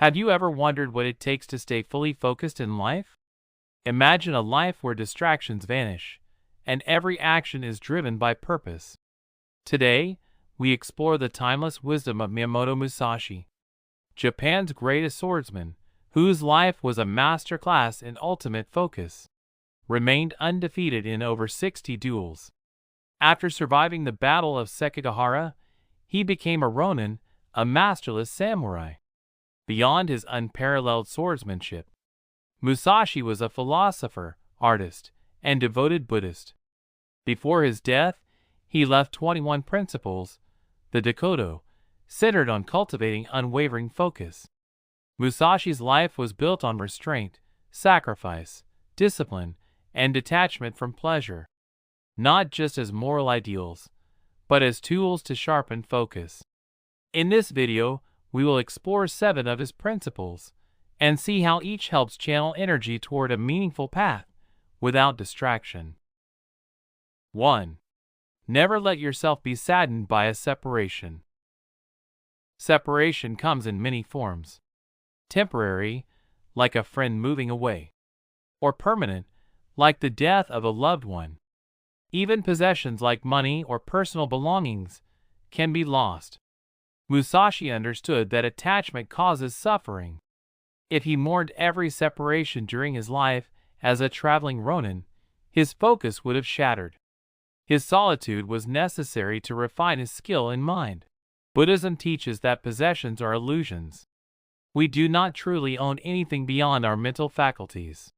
Have you ever wondered what it takes to stay fully focused in life? Imagine a life where distractions vanish, and every action is driven by purpose. Today, we explore the timeless wisdom of Miyamoto Musashi, Japan's greatest swordsman, whose life was a masterclass in ultimate focus, remained undefeated in over 60 duels. After surviving the Battle of Sekigahara, he became a ronin, a masterless samurai. Beyond his unparalleled swordsmanship, Musashi was a philosopher, artist, and devoted Buddhist. Before his death, he left 21 principles, the Dokkōdō, centered on cultivating unwavering focus. Musashi's life was built on restraint, sacrifice, discipline, and detachment from pleasure, not just as moral ideals, but as tools to sharpen focus. In this video, we will explore 7 of his principles and see how each helps channel energy toward a meaningful path without distraction. 1. Never let yourself be saddened by a separation. Separation comes in many forms. Temporary, like a friend moving away, or permanent, like the death of a loved one. Even possessions like money or personal belongings can be lost. Musashi understood that attachment causes suffering. If he mourned every separation during his life as a traveling ronin, his focus would have shattered. His solitude was necessary to refine his skill in mind. Buddhism teaches that possessions are illusions. We do not truly own anything beyond our mental faculties.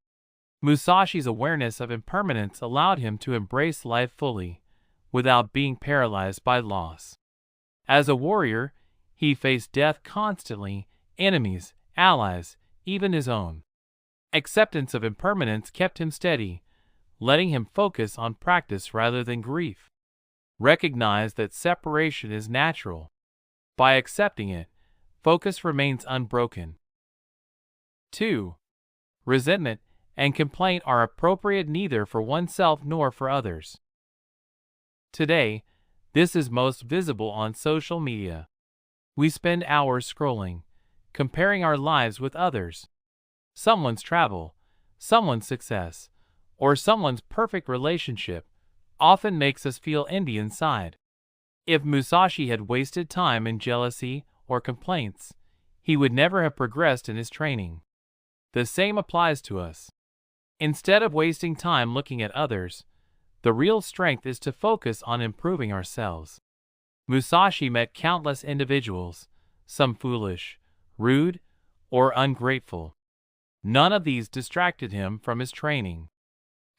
Musashi's awareness of impermanence allowed him to embrace life fully, without being paralyzed by loss. As a warrior, he faced death constantly, enemies, allies, even his own. Acceptance of impermanence kept him steady, letting him focus on practice rather than grief. Recognize that separation is natural. By accepting it, focus remains unbroken. 2. Resentment and complaint are appropriate neither for oneself nor for others. Today, this is most visible on social media. We spend hours scrolling, comparing our lives with others. Someone's travel, someone's success, or someone's perfect relationship often makes us feel envy inside. If Musashi had wasted time in jealousy or complaints, he would never have progressed in his training. The same applies to us. Instead of wasting time looking at others, the real strength is to focus on improving ourselves. Musashi met countless individuals, some foolish, rude, or ungrateful. None of these distracted him from his training.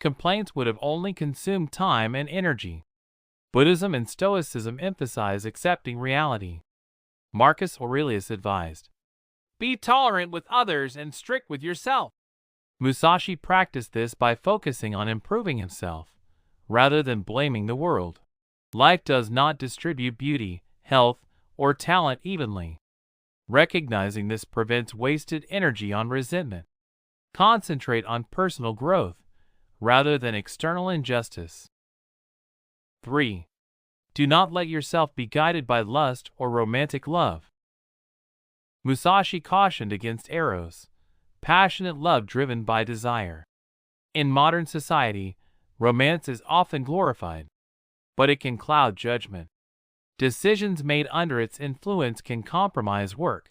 Complaints would have only consumed time and energy. Buddhism and Stoicism emphasize accepting reality. Marcus Aurelius advised, "Be tolerant with others and strict with yourself." Musashi practiced this by focusing on improving himself, rather than blaming the world. Life does not distribute beauty, health, or talent evenly. Recognizing this prevents wasted energy on resentment. Concentrate on personal growth, rather than external injustice. 3. Do not let yourself be guided by lust or romantic love. Musashi cautioned against eros, passionate love driven by desire. In modern society, romance is often glorified, but it can cloud judgment. Decisions made under its influence can compromise work,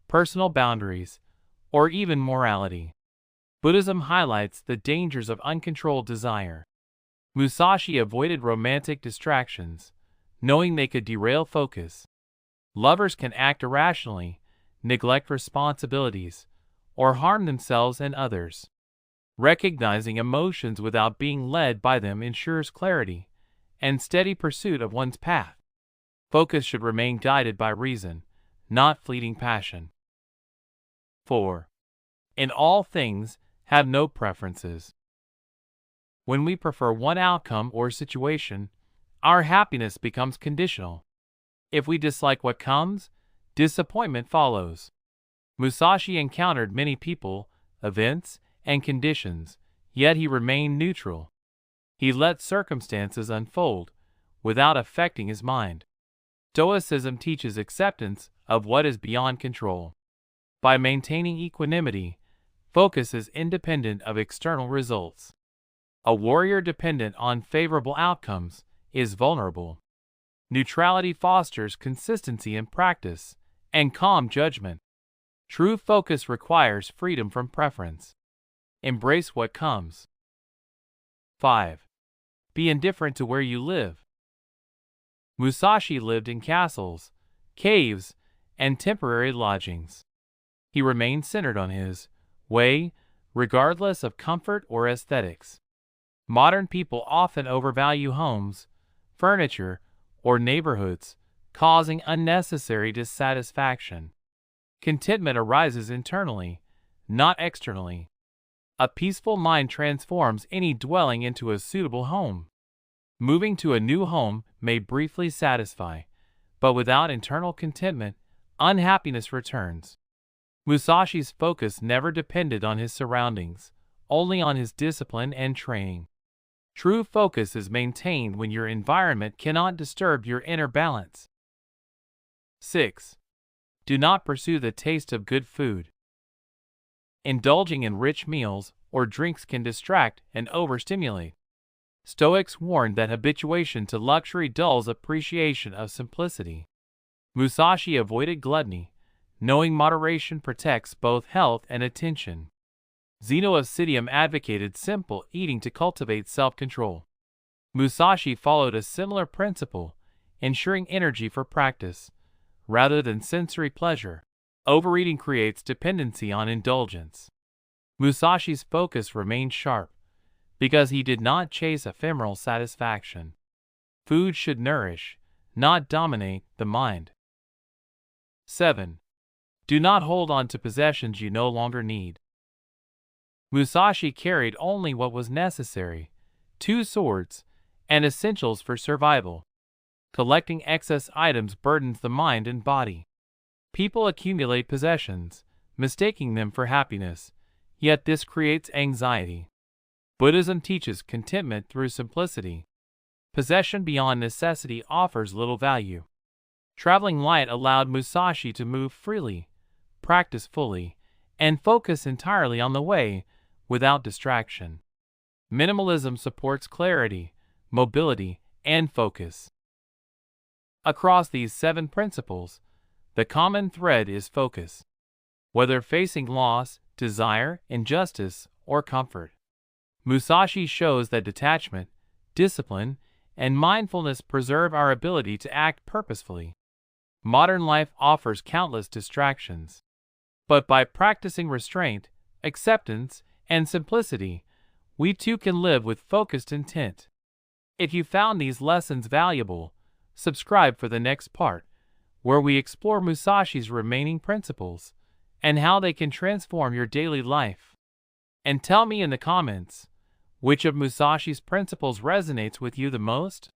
personal boundaries, or even morality. Buddhism highlights the dangers of uncontrolled desire. Musashi avoided romantic distractions, knowing they could derail focus. Lovers can act irrationally, neglect responsibilities, or harm themselves and others. Recognizing emotions without being led by them ensures clarity and steady pursuit of one's path. Focus should remain guided by reason, not fleeting passion. 4. In all things, have no preferences. When we prefer one outcome or situation, our happiness becomes conditional. If we dislike what comes, disappointment follows. Musashi encountered many people, events, and conditions, yet he remained neutral. He let circumstances unfold, without affecting his mind. Stoicism teaches acceptance of what is beyond control. By maintaining equanimity, focus is independent of external results. A warrior dependent on favorable outcomes is vulnerable. Neutrality fosters consistency in practice and calm judgment. True focus requires freedom from preference. Embrace what comes. 5. Be indifferent to where you live. Musashi lived in castles, caves, and temporary lodgings. He remained centered on his way, regardless of comfort or aesthetics. Modern people often overvalue homes, furniture, or neighborhoods, causing unnecessary dissatisfaction. Contentment arises internally, not externally. A peaceful mind transforms any dwelling into a suitable home. Moving to a new home may briefly satisfy, but without internal contentment, unhappiness returns. Musashi's focus never depended on his surroundings, only on his discipline and training. True focus is maintained when your environment cannot disturb your inner balance. 6. Do not pursue the taste of good food. Indulging in rich meals or drinks can distract and overstimulate. Stoics warned that habituation to luxury dulls appreciation of simplicity. Musashi avoided gluttony, knowing moderation protects both health and attention. Zeno of Citium advocated simple eating to cultivate self-control. Musashi followed a similar principle, ensuring energy for practice, rather than sensory pleasure. Overeating creates dependency on indulgence. Musashi's focus remained sharp, because he did not chase ephemeral satisfaction. Food should nourish, not dominate, the mind. 7. Do not hold on to possessions you no longer need. Musashi carried only what was necessary, 2 swords, and essentials for survival. Collecting excess items burdens the mind and body. People accumulate possessions, mistaking them for happiness, yet this creates anxiety. Buddhism teaches contentment through simplicity. Possession beyond necessity offers little value. Traveling light allowed Musashi to move freely, practice fully, and focus entirely on the way, without distraction. Minimalism supports clarity, mobility, and focus. Across these 7 principles, the common thread is focus. Whether facing loss, desire, injustice, or comfort, Musashi shows that detachment, discipline, and mindfulness preserve our ability to act purposefully. Modern life offers countless distractions, but by practicing restraint, acceptance, and simplicity, we too can live with focused intent. If you found these lessons valuable, subscribe for the next part, where we explore Musashi's remaining principles and how they can transform your daily life. And tell me in the comments, which of Musashi's principles resonates with you the most?